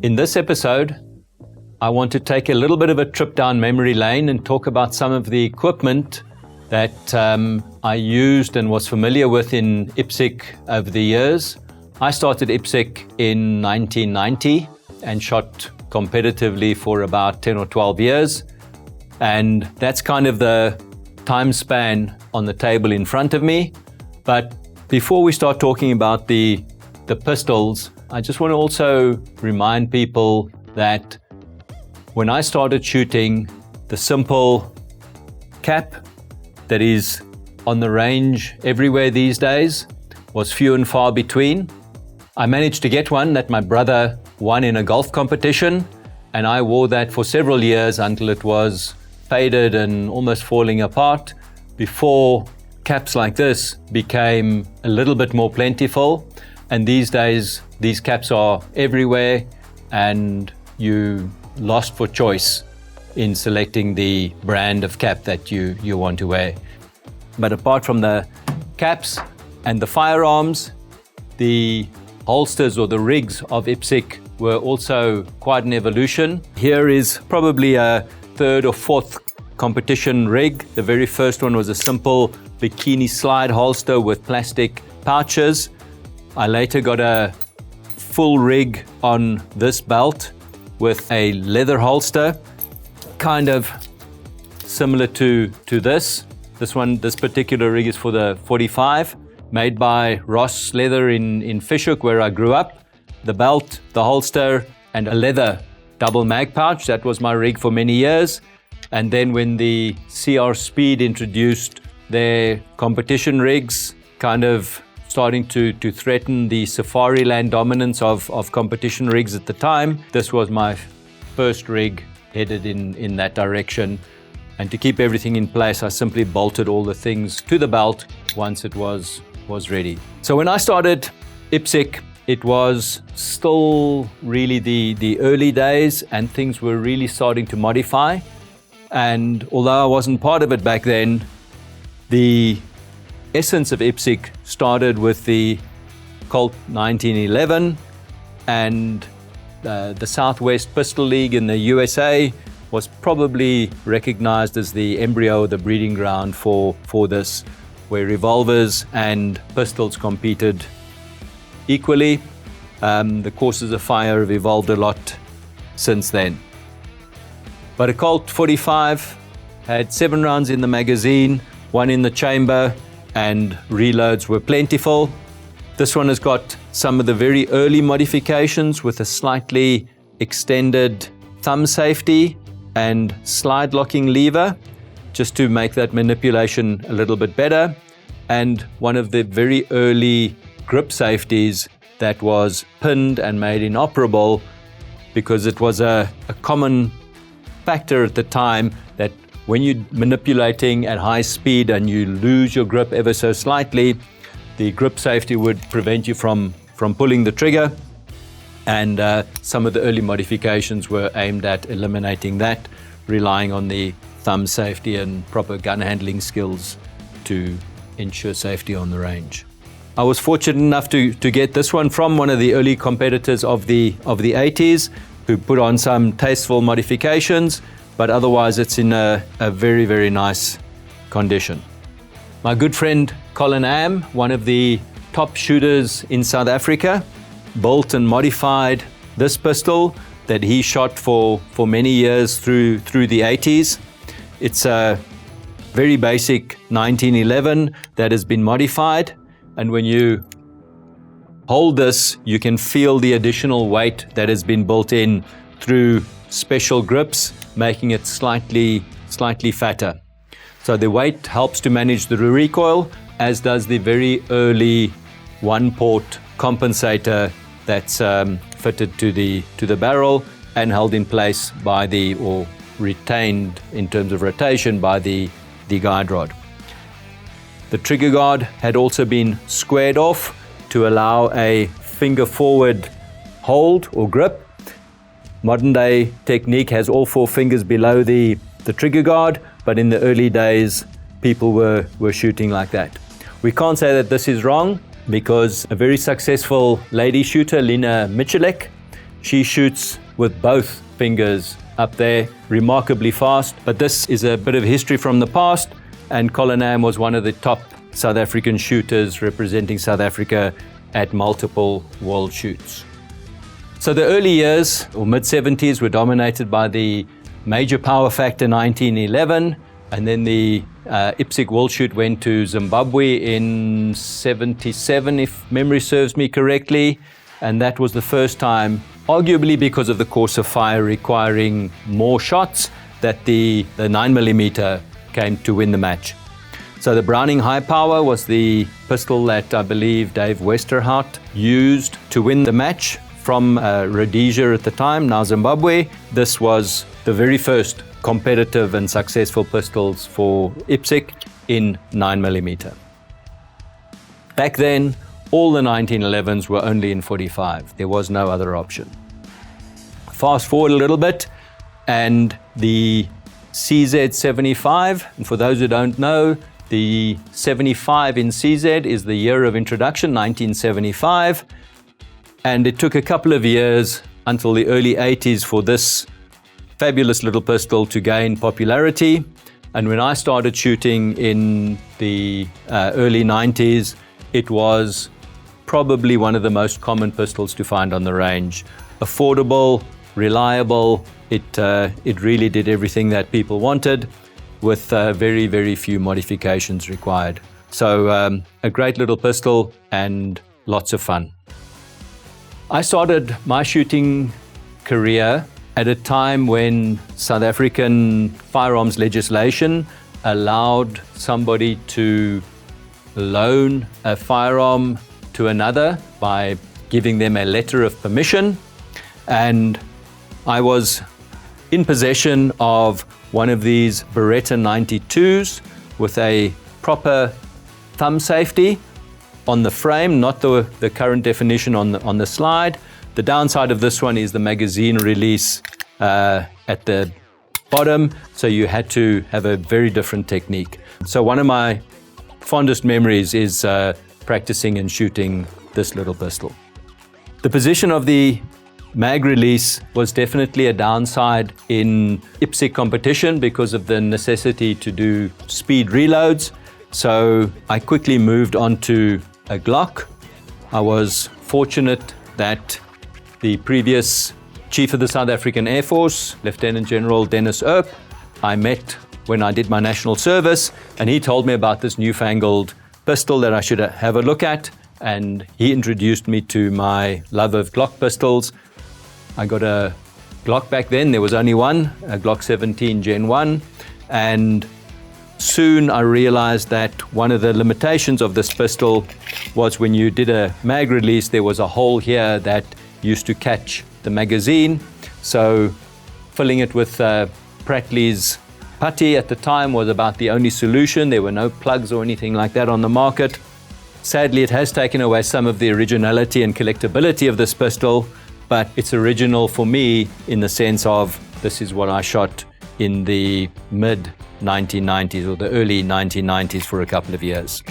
In this episode, I want to take a little bit of a trip down memory lane and talk about some of the equipment that I used and was familiar with in IPSC over the years. I started IPSC in 1990 and shot competitively for about 10 or 12 years. And that's kind of the time span on the table in front of me. But before we start talking about the pistols, I just want to also remind people that when I started shooting, the simple cap that is on the range everywhere these days was few and far between. I managed to get one that my brother won in a golf competition, and I wore that for several years until it was faded and almost falling apart before caps like this became a little bit more plentiful. And these days, these caps are everywhere, and you lost for choice in selecting the brand of cap that you want to wear. But apart from the caps and the firearms, the holsters or the rigs of IPSC were also quite an evolution. Here is probably a third or fourth competition rig. The very first one was a simple bikini slide holster with plastic pouches. I later got a full rig on this belt with a leather holster, kind of similar to this. This particular rig is for the 45, made by Ross Leather in Fishhook, where I grew up. The belt, the holster, and a leather double mag pouch. That was my rig for many years. And then when the CR Speed introduced their competition rigs, kind of starting to threaten the safari land dominance of competition rigs at the time, this was my first rig headed in that direction. And to keep everything in place, I simply bolted all the things to the belt once it was ready. So when I started IPSC, it was still really the early days, and things were really starting to modify. And although I wasn't part of it back then, the essence of IPSC started with the Colt 1911, and the Southwest Pistol League in the USA was probably recognized as the embryo, the breeding ground for this, where revolvers and pistols competed equally. The courses of fire have evolved a lot since then. But a Colt 45 had 7 rounds in the magazine, 1 in the chamber, and reloads were plentiful. This one has got some of the very early modifications with a slightly extended thumb safety and slide locking lever, just to make that manipulation a little bit better, and one of the very early grip safeties that was pinned and made inoperable because it was a common factor at the time that when you're manipulating at high speed and you lose your grip ever so slightly, the grip safety would prevent you from pulling the trigger. And some of the early modifications were aimed at eliminating that, relying on the thumb safety and proper gun handling skills to ensure safety on the range. I was fortunate enough to get this one from one of the early competitors of the 80s, who put on some tasteful modifications, but otherwise it's in a very, very nice condition. My good friend Colin Am, one of the top shooters in South Africa, built and modified this pistol that he shot for many years through the 80s. It's a very basic 1911 that has been modified, and when you hold this, you can feel the additional weight that has been built in through special grips, making it slightly fatter. So the weight helps to manage the recoil, as does the very early one-port compensator that's fitted to the barrel and held in place or retained in terms of rotation by the guide rod. The trigger guard had also been squared off to allow a finger forward hold or grip. Modern day technique has all 4 fingers below the trigger guard, but in the early days people were shooting like that. We can't say that this is wrong, because a very successful lady shooter, Lena Michalek, She shoots with both fingers up there, remarkably fast. But this is a bit of history from the past, and Colin Am was one of the top South African shooters representing South Africa at multiple world shoots. So the early years, or mid-70s, were dominated by the major power factor 1911, and then the IPSC World Shoot went to Zimbabwe in 77, if memory serves me correctly, and that was the first time, arguably because of the course of fire requiring more shots, that the 9mm came to win the match. So the Browning High Power was the pistol that I believe Dave Westerhout used to win the match from Rhodesia at the time, now Zimbabwe. This was the very first competitive and successful pistols for IPSC in 9mm. Back then, all the 1911s were only in 45. There was no other option. Fast forward a little bit, and the CZ75, and for those who don't know, the 75 in CZ is the year of introduction, 1975, and it took a couple of years until the early 80s for this fabulous little pistol to gain popularity. And when I started shooting in the early 90s, it was probably one of the most common pistols to find on the range. Affordable, reliable, it really did everything that people wanted, with very, very few modifications required. So a great little pistol and lots of fun. I started my shooting career at a time when South African firearms legislation allowed somebody to loan a firearm to another by giving them a letter of permission. And I was in possession of one of these Beretta 92s with a proper thumb safety on the frame, not the current definition on the slide. The downside of this one is the magazine release at the bottom, so you had to have a very different technique. So one of my fondest memories is practicing and shooting this little pistol. The position of the mag release was definitely a downside in IPSC competition because of the necessity to do speed reloads. So I quickly moved on to a Glock. I was fortunate that the previous Chief of the South African Air Force, Lieutenant General Dennis Earp, I met when I did my national service, and he told me about this newfangled pistol that I should have a look at, and he introduced me to my love of Glock pistols. I got a Glock back then, there was only one, a Glock 17 Gen 1, and soon I realized that one of the limitations of this pistol was when you did a mag release, there was a hole here that used to catch the magazine. So filling it with Prattley's putty at the time was about the only solution. There were no plugs or anything like that on the market. Sadly, it has taken away some of the originality and collectability of this pistol, but it's original for me in the sense of this is what I shot in the mid 1990s or the early 1990s for a couple of years.